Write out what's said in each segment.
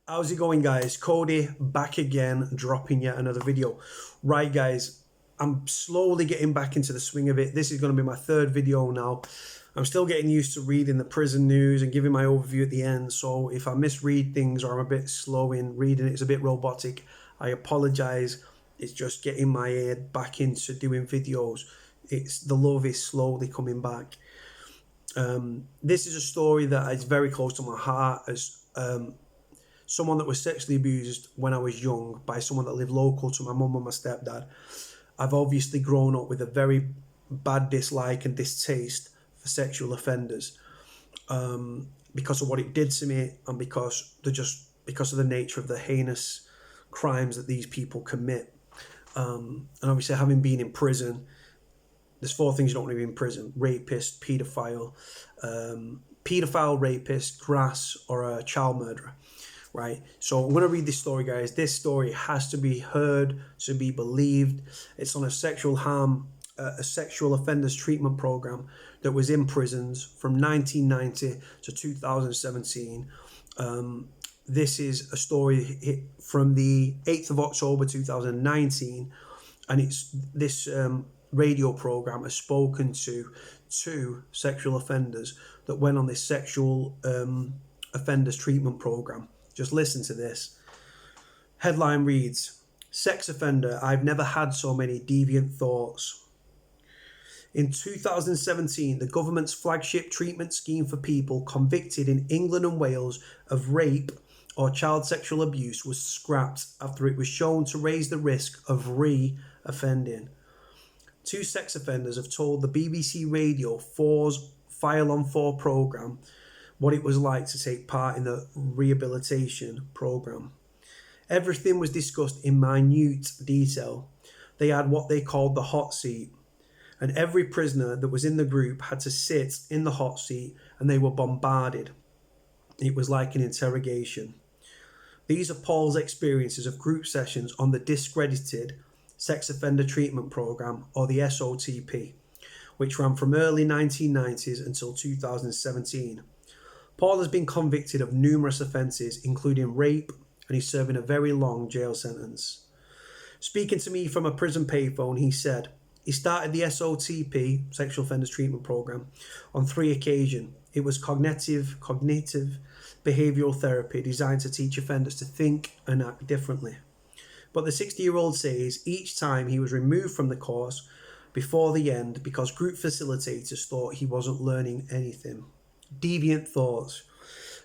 How's it going, guys? Cody back again, dropping yet another video. Right, guys, I'm slowly getting back into the swing of it. This is going to be my third video now. I'm still getting used to reading the prison news and giving my overview at the end. So if I misread things or I'm a bit slow in reading it, it's a bit robotic, I apologize. It's just getting my head back into doing videos. The love is slowly coming back. This is a story that is very close to my heart as someone that was sexually abused when I was young by someone that lived local to my mum and my stepdad. I've obviously grown up with a very bad dislike and distaste for sexual offenders because of what it did to me and because of the nature of the heinous crimes that these people commit. And obviously, having been in prison, there's four things you don't want to be in prison: rapist, pedophile, rapist, grass, or a child murderer. Right, so I'm going to read this story, guys. This story has to be heard, to be believed. It's on a sexual offenders treatment program that was in prisons from 1990 to 2017. This is a story from the 8th of October 2019, and this radio program has spoken to two sexual offenders that went on this sexual offenders treatment program. Just listen to this. Headline reads, "Sex offender, I've never had so many deviant thoughts." In 2017, the government's flagship treatment scheme for people convicted in England and Wales of rape or child sexual abuse was scrapped after it was shown to raise the risk of re-offending. Two sex offenders have told the BBC Radio 4's File on 4 programme what it was like to take part in the rehabilitation programme. Everything was discussed in minute detail. They had what they called the hot seat, and every prisoner that was in the group had to sit in the hot seat and they were bombarded. It was like an interrogation. These are Paul's experiences of group sessions on the discredited Sex Offender Treatment Programme, or the SOTP, which ran from early 1990s until 2017. Paul has been convicted of numerous offences, including rape, and he's serving a very long jail sentence. Speaking to me from a prison payphone, he said he started the SOTP, Sexual Offenders Treatment Programme, on 3 occasions. It was cognitive behavioural therapy designed to teach offenders to think and act differently. But the 60-year-old says each time he was removed from the course before the end because group facilitators thought he wasn't learning anything. Deviant thoughts.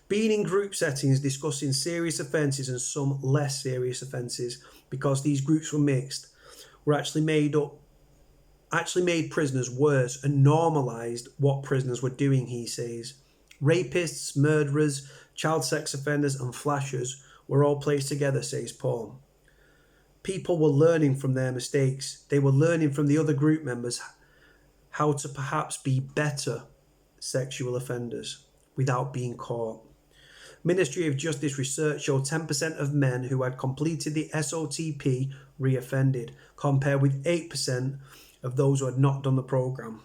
Being in group settings discussing serious offences and some less serious offences, because these groups were mixed, were actually made prisoners worse and normalised what prisoners were doing, he says. Rapists, murderers, child sex offenders and flashers were all placed together, says Paul. People were learning from their mistakes. They were learning from the other group members how to perhaps be better sexual offenders without being caught. Ministry of Justice research showed 10% of men who had completed the SOTP re-offended, compared with 8% of those who had not done the programme.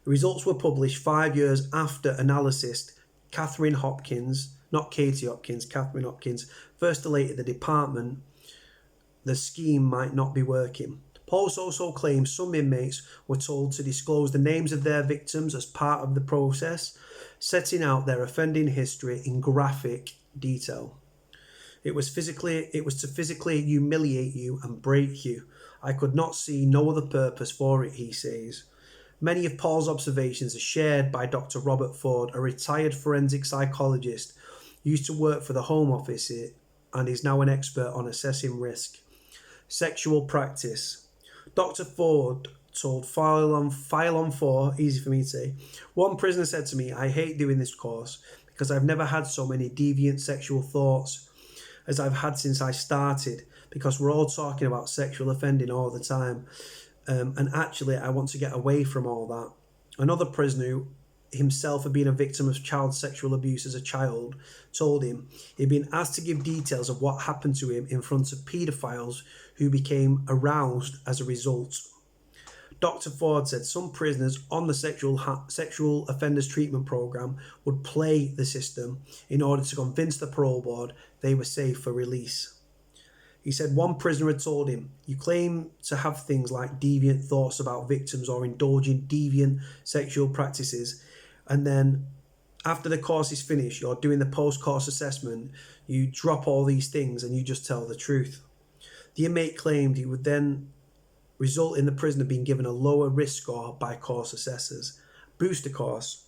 The results were published 5 years after analyst Catherine Hopkins first alerted the department the scheme might not be working. Paul also claims some inmates were told to disclose the names of their victims as part of the process, setting out their offending history in graphic detail. It was to physically humiliate you and break you. I could not see no other purpose for it, he says. Many of Paul's observations are shared by Dr. Robert Ford, a retired forensic psychologist, used to work for the Home Office and is now an expert on assessing risk. Sexual practice. Dr. Ford told File on 4, easy for me to say, "One prisoner said to me, 'I hate doing this course because I've never had so many deviant sexual thoughts as I've had since I started, because we're all talking about sexual offending all the time. And actually, I want to get away from all that.'" Another prisoner who himself had been a victim of child sexual abuse as a child told him he'd been asked to give details of what happened to him in front of pedophiles who became aroused as a result. Dr. Ford said some prisoners on the sexual offenders treatment program would play the system in order to convince the parole board they were safe for release. He said one prisoner had told him, "You claim to have things like deviant thoughts about victims or indulge in deviant sexual practices, and then after the course is finished, you're doing the post-course assessment, you drop all these things and you just tell the truth." The inmate claimed he would then result in the prisoner being given a lower risk score by course assessors. Booster course.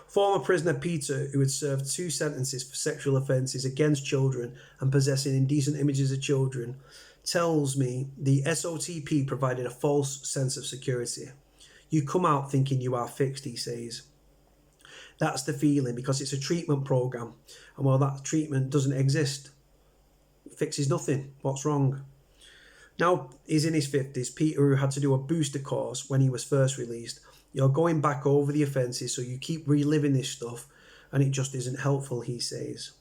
Former prisoner Peter, who had served 2 sentences for sexual offences against children and possessing indecent images of children, tells me the SOTP provided a false sense of security. You come out thinking you are fixed, he says. That's the feeling, because it's a treatment programme, and while that treatment doesn't exist, it fixes nothing. What's wrong? Now he's in his 50s, Peter, who had to do a booster course when he was first released. You're going back over the offences, so you keep reliving this stuff, and it just isn't helpful, he says.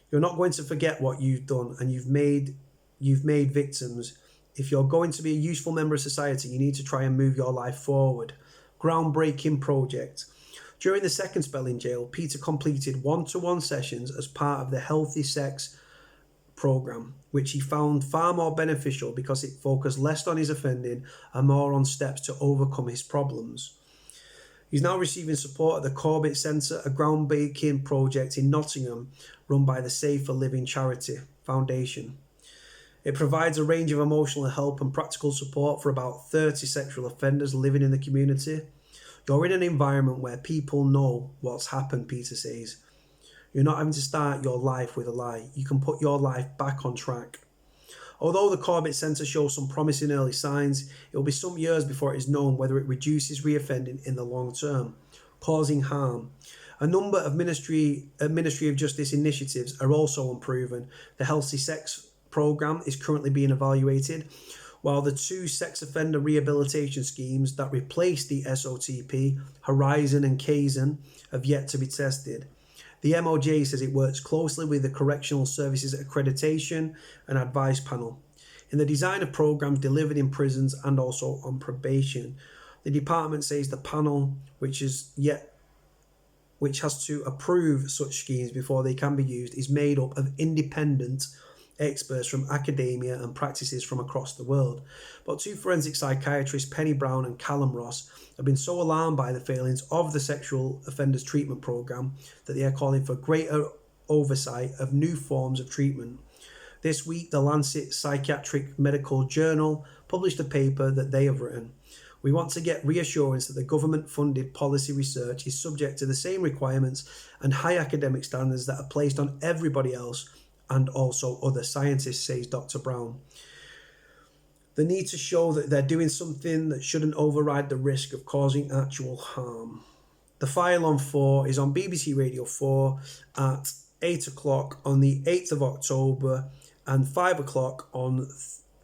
You're not going to forget what you've done, and you've made victims. If you're going to be a useful member of society, you need to try and move your life forward. Groundbreaking project. During the second spell in jail, Peter completed one-to-one sessions as part of the Healthy Sex program, which he found far more beneficial because it focused less on his offending and more on steps to overcome his problems. He's now receiving support at the Corbett Centre, a groundbreaking project in Nottingham run by the Safer Living Charity Foundation. It provides a range of emotional help and practical support for about 30 sexual offenders living in the community. You're in an environment where people know what's happened, Peter says. You're not having to start your life with a lie. You can put your life back on track. Although the Corbett Centre shows some promising early signs, it will be some years before it is known whether it reduces reoffending in the long term, causing harm. A number of Ministry of Justice initiatives are also unproven. The Healthy Sex programme is currently being evaluated, while the 2 sex offender rehabilitation schemes that replace the SOTP, Horizon and Kaizen, have yet to be tested. The MOJ says it works closely with the Correctional Services Accreditation and Advice Panel in the design of programs delivered in prisons and also on probation. The department says the panel, which has to approve such schemes before they can be used, is made up of independent experts from academia and practices from across the world. But 2 forensic psychiatrists, Penny Brown and Callum Ross, have been so alarmed by the failings of the sexual offenders treatment program that they are calling for greater oversight of new forms of treatment. This week, the Lancet Psychiatric Medical Journal published a paper that they have written. We want to get reassurance that the government-funded policy research is subject to the same requirements and high academic standards that are placed on everybody else and also other scientists, says Dr. Brown. The need to show that they're doing something that shouldn't override the risk of causing actual harm. The File on 4 is on BBC Radio 4 at 8 o'clock on the 8th of October and 5 o'clock on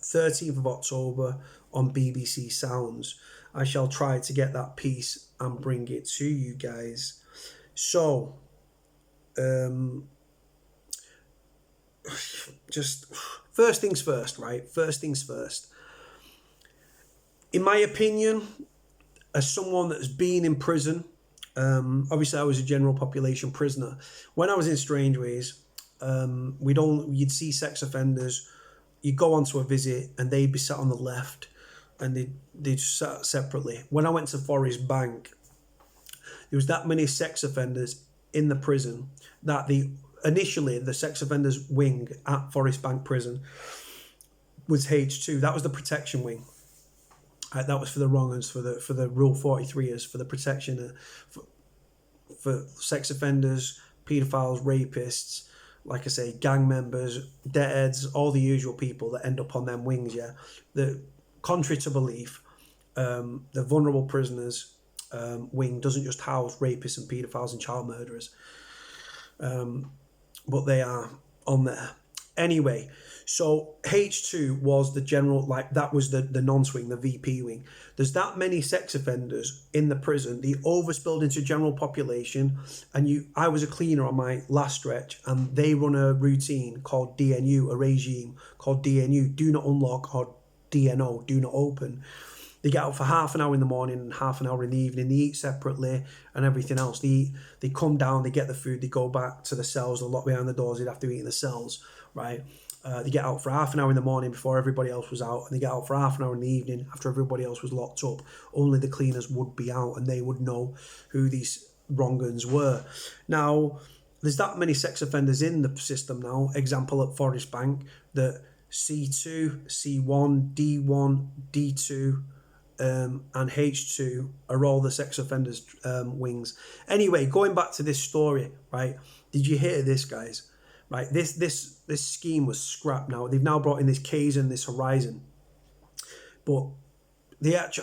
13th of October on BBC Sounds. I shall try to get that piece and bring it to you guys. So, just first things first, right? First things first. In my opinion, as someone that's been in prison, obviously I was a general population prisoner. When I was in Strangeways, you'd see sex offenders. You go onto a visit and they'd be sat on the left, and they'd sat separately. When I went to Forest Bank, there was that many sex offenders in the prison that initially the sex offenders wing at Forest Bank Prison was H2. That was the protection wing. That was for the wrong uns, for the Rule 43ers, for the protection for sex offenders, paedophiles, rapists, like I say, gang members, deadheads, all the usual people that end up on them wings. Yeah, contrary to belief, the vulnerable prisoners wing doesn't just house rapists and paedophiles and child murderers, but they are on there. Anyway, so H2 was the general, that was the non-swing, the VP wing. There's that many sex offenders in the prison, the overspilled into general population, and I was a cleaner on my last stretch, and they run a routine called DNU, a regime called DNU, do not unlock, or DNO, do not open. They get out for half an hour in the morning and half an hour in the evening. They eat separately and everything else. They come down, they get the food, they go back to the cells, they're locked behind the doors, they'd have to eat in the cells, right? They get out for half an hour in the morning before everybody else was out, and they get out for half an hour in the evening after everybody else was locked up. Only the cleaners would be out, and they would know who these wrong-uns were. Now, there's that many sex offenders in the system now. Example at Forest Bank, that C2, C1, D1, D2, and H2 are all the sex offenders wings. Anyway, going back to this story, right? Did you hear this, guys? Right, this scheme was scrapped now. They've now brought in this K's and this Horizon. But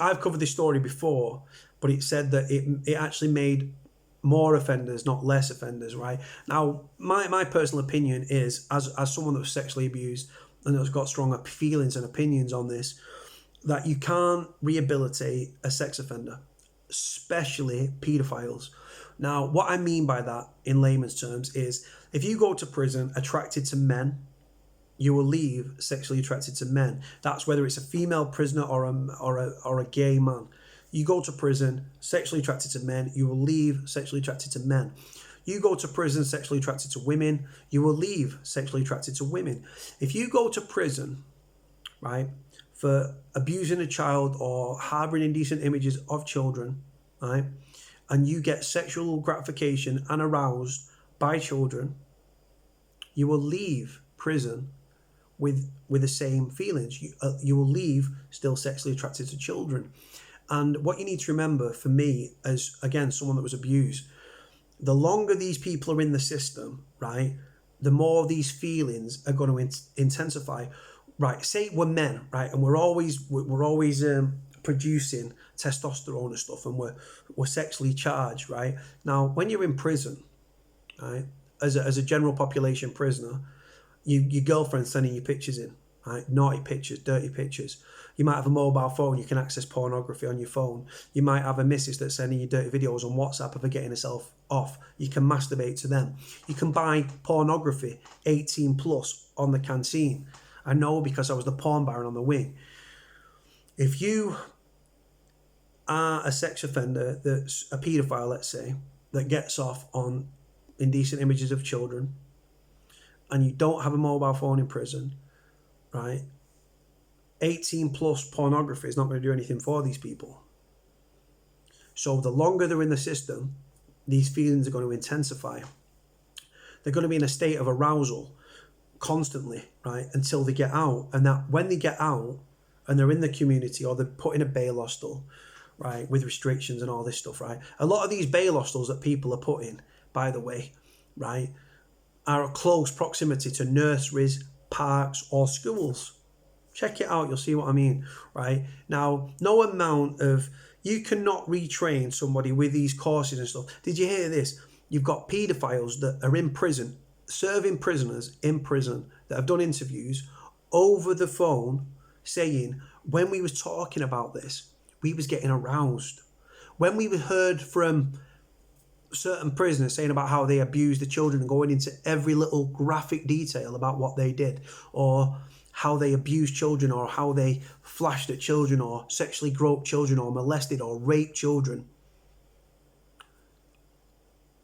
I've covered this story before, but it said that it actually made more offenders, not less offenders, right? Now, my personal opinion is, as someone that was sexually abused and has got stronger feelings and opinions on this, that you can't rehabilitate a sex offender, especially pedophiles. Now, what I mean by that in layman's terms is, if you go to prison attracted to men, you will leave sexually attracted to men. That's whether it's a female prisoner or a gay man. You go to prison sexually attracted to men, you will leave sexually attracted to men. You go to prison sexually attracted to women, you will leave sexually attracted to women. If you go to prison, right, for abusing a child or harboring indecent images of children, right, and you get sexual gratification and aroused by children, you will leave prison with the same feelings. You will leave still sexually attracted to children. And what you need to remember, for me, as, again, someone that was abused, the longer these people are in the system, right, the more these feelings are going to intensify. Right, say we're men, right, and we're always producing testosterone and stuff, and we're sexually charged, right? Now, when you're in prison, right, as a general population prisoner, your girlfriend's sending you pictures in, right? Naughty pictures, dirty pictures. You might have a mobile phone, you can access pornography on your phone. You might have a missus that's sending you dirty videos on WhatsApp of her getting herself off. You can masturbate to them. You can buy pornography 18 plus on the canteen. I know, because I was the porn baron on the wing. If you are a sex offender that's a paedophile, let's say, that gets off on indecent images of children, and you don't have a mobile phone in prison, right, 18 plus pornography is not going to do anything for these people. So the longer they're in the system, these feelings are going to intensify. They're going to be in a state of arousal constantly, right, until they get out. And that when they get out and they're in the community, or they're put in a bail hostel, right, with restrictions and all this stuff, right, a lot of these bail hostels that people are put in, by the way, right, are at close proximity to nurseries, parks, or schools. Check it out, you'll see what I mean, right? Now, no amount of, you cannot retrain somebody with these courses and stuff. Did you hear this? You've got paedophiles that are in prison, serving prisoners in prison, that have done interviews over the phone saying, when we was talking about this, we was getting aroused. When we heard from certain prisoners saying about how they abused the children and going into every little graphic detail about what they did, or how they abused children, or how they flashed at children, or sexually groped children, or molested or raped children,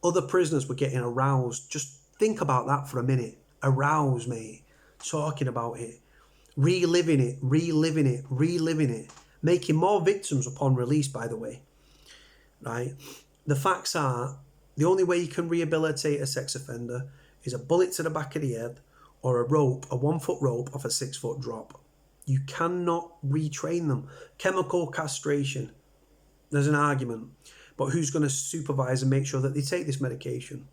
other prisoners were getting aroused. Just think about that for a minute. Aroused, mate. Talking about it. Reliving it. Making more victims upon release, by the way. Right? The facts are, the only way you can rehabilitate a sex offender is a bullet to the back of the head, or a rope, a 1 foot rope off a 6 foot drop. You cannot retrain them. Chemical castration. There's an argument. But who's going to supervise and make sure that they take this medication?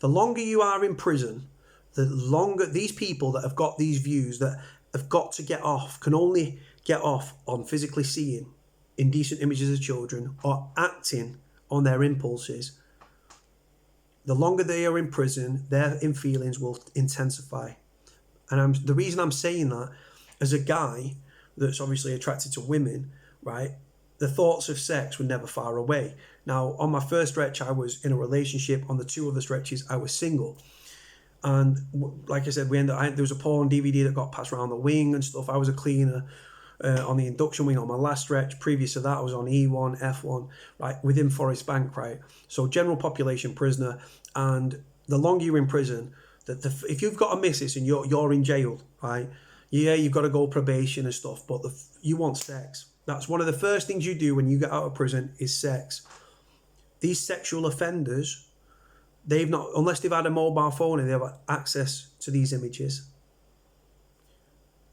The longer you are in prison, the longer these people that have got these views, that have got to get off, can only get off on physically seeing indecent images of children or acting on their impulses. The longer they are in prison, their feelings will intensify. And the reason I'm saying that, as a guy that's obviously attracted to women, right, the thoughts of sex were never far away. Now, on my first stretch, I was in a relationship. On the two other stretches, I was single. And like I said, there was a porn DVD that got passed around the wing and stuff. I was a cleaner. on the induction wing on my last stretch. Previous to that, I was on E1, F1, right, within Forest Bank, right? So general population prisoner, and the longer you're in prison, if you've got a missus and you're in jail, right, yeah, you've got to go probation and stuff, but you want sex. That's one of the first things you do when you get out of prison is sex. These sexual offenders, they've not, unless they've had a mobile phone and they have access to these images,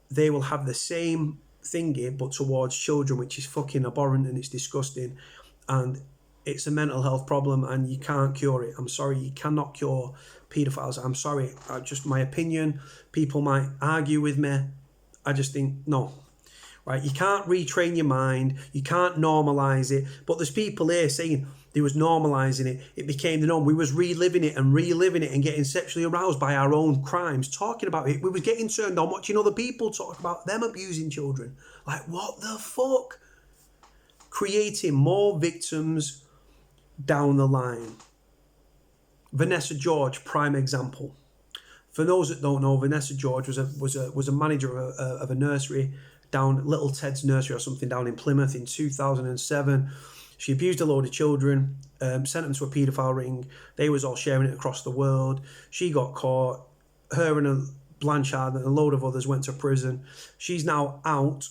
they will have the same thingy but towards children, which is fucking abhorrent and it's disgusting, and it's a mental health problem and you can't cure it. I'm sorry, you cannot cure pedophiles. I'm sorry, just my opinion. People might argue with me. I just think no. Right, you can't retrain your mind, you can't normalise it, but there's people here saying they was normalising it, it became the norm, we was reliving it and getting sexually aroused by our own crimes, talking about it, we was getting turned on watching other people talk about them abusing children. Like, what the fuck? Creating more victims down the line. Vanessa George, prime example. For those that don't know, Vanessa George was a manager of a nursery down Little Ted's Nursery or something down in Plymouth in 2007. She abused a load of children, sent them to a paedophile ring. They was all sharing it across the world. She got caught. Her and a Blanchard and a load of others went to prison. She's now out.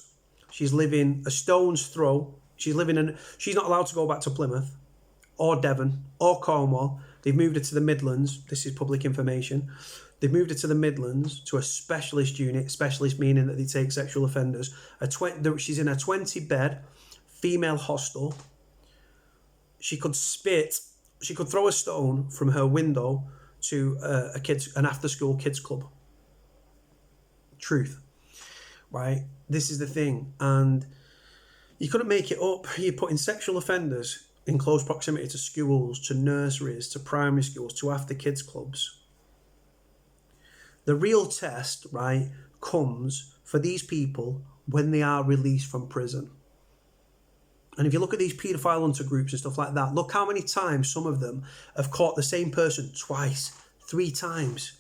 She's living a stone's throw. She's not allowed to go back to Plymouth or Devon or Cornwall. They've moved her to the Midlands. This is public information. They've moved her to the Midlands to a specialist unit, specialist meaning that they take sexual offenders. She's in a 20-bed female hostel. She could throw a stone from her window to an after-school kids club. Truth, right? This is the thing. And you couldn't make it up. You're putting sexual offenders in close proximity to schools, to nurseries, to primary schools, to after-kids clubs. The real test, right, comes for these people when they are released from prison. And if you look at these paedophile hunter groups and stuff like that, look how many times some of them have caught the same person twice, 3 times,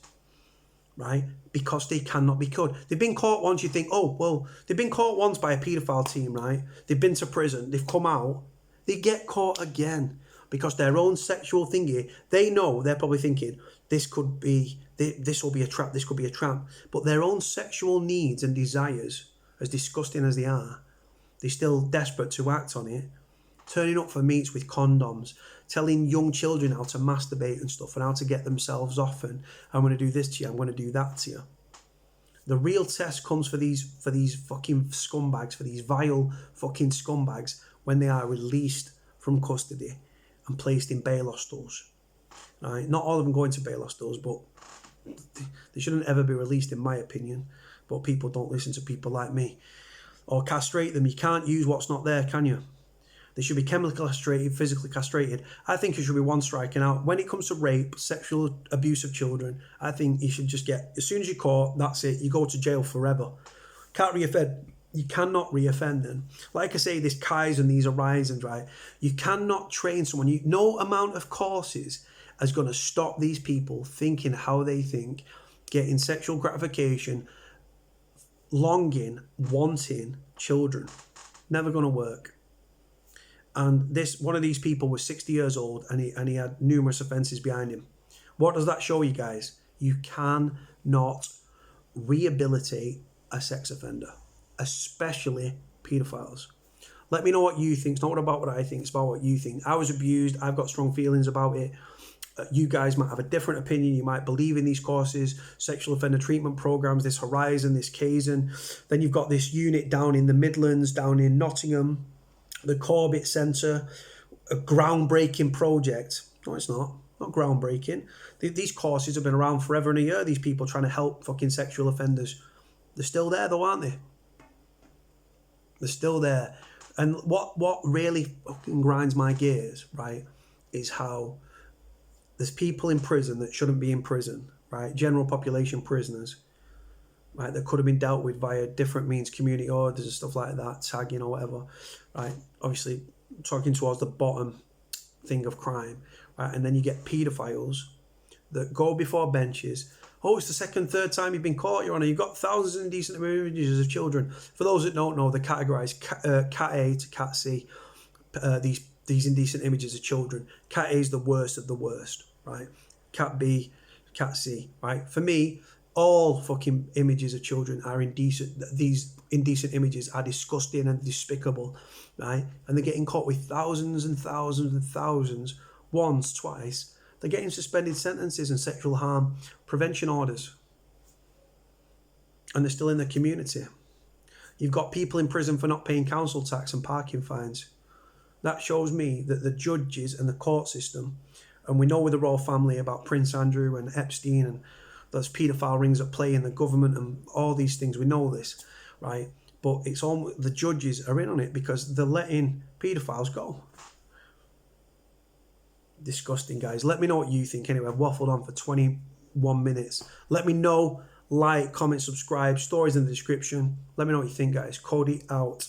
right? Because they cannot be caught. They've been caught once, you think, oh, well, they've been caught once by a paedophile team, right? They've been to prison, they've come out, they get caught again because their own sexual thingy, they know, they're probably thinking, this will be a trap, this could be a trap. But their own sexual needs and desires, as disgusting as they are, they're still desperate to act on it, turning up for meets with condoms, telling young children how to masturbate and stuff and how to get themselves off, and I'm going to do this to you, I'm going to do that to you. The real test comes for these fucking scumbags, for these vile fucking scumbags, when they are released from custody and placed in bail hostels. Right? Not all of them go into bail hostels, but they shouldn't ever be released, in my opinion. But people don't listen to people like me. Or castrate them. You can't use what's not there, can you? They should be chemically castrated, physically castrated. I think it should be one striking out. When it comes to rape, sexual abuse of children, I think you should just get, as soon as you're caught, that's it. You go to jail forever. Can't reoffend. You cannot reoffend them. Like I say, this Kaizen, these horizons, right? You cannot train someone. No amount of courses is going to stop these people thinking how they think, getting sexual gratification, longing, wanting children. Never going to work. And one of these people was 60 years old and he had numerous offences behind him. What does that show you guys? You cannot rehabilitate a sex offender, especially paedophiles. Let me know what you think. It's not about what I think, it's about what you think. I was abused. I've got strong feelings about it. You guys might have a different opinion. You might believe in these courses, sexual offender treatment programs, this Horizon, this Kaizen. Then you've got this unit down in the Midlands, down in Nottingham, the Corbett Centre, a groundbreaking project. No, it's not groundbreaking. These courses have been around forever and a year. These people trying to help fucking sexual offenders. They're still there though, aren't they? They're still there. And what really fucking grinds my gears, right, is how there's people in prison that shouldn't be in prison, right? General population prisoners, right, that could have been dealt with via different means, community orders and stuff like that, tagging or whatever, right? Obviously, talking towards the bottom thing of crime, right? And then you get paedophiles that go before benches. Oh, it's the second, third time you've been caught, Your Honour. You've got thousands of indecent images of children. For those that don't know, they're categorised Cat A to Cat C. These indecent images of children. Cat A is the worst of the worst, right? Cat B, Cat C, right? For me, all fucking images of children are indecent. These indecent images are disgusting and despicable, right? And they're getting caught with thousands and thousands and thousands, once, twice. They're getting suspended sentences and sexual harm prevention orders. And they're still in the community. You've got people in prison for not paying council tax and parking fines. That shows me that the judges and the court system, and we know with the royal family about Prince Andrew and Epstein and those paedophile rings at play in the government and all these things, we know this, right? But it's all the judges are in on it because they're letting paedophiles go. Disgusting, guys. Let me know what you think. Anyway, I've waffled on for 21 minutes. Let me know. Like, comment, subscribe. Stories in the description. Let me know what you think, guys. Cody out.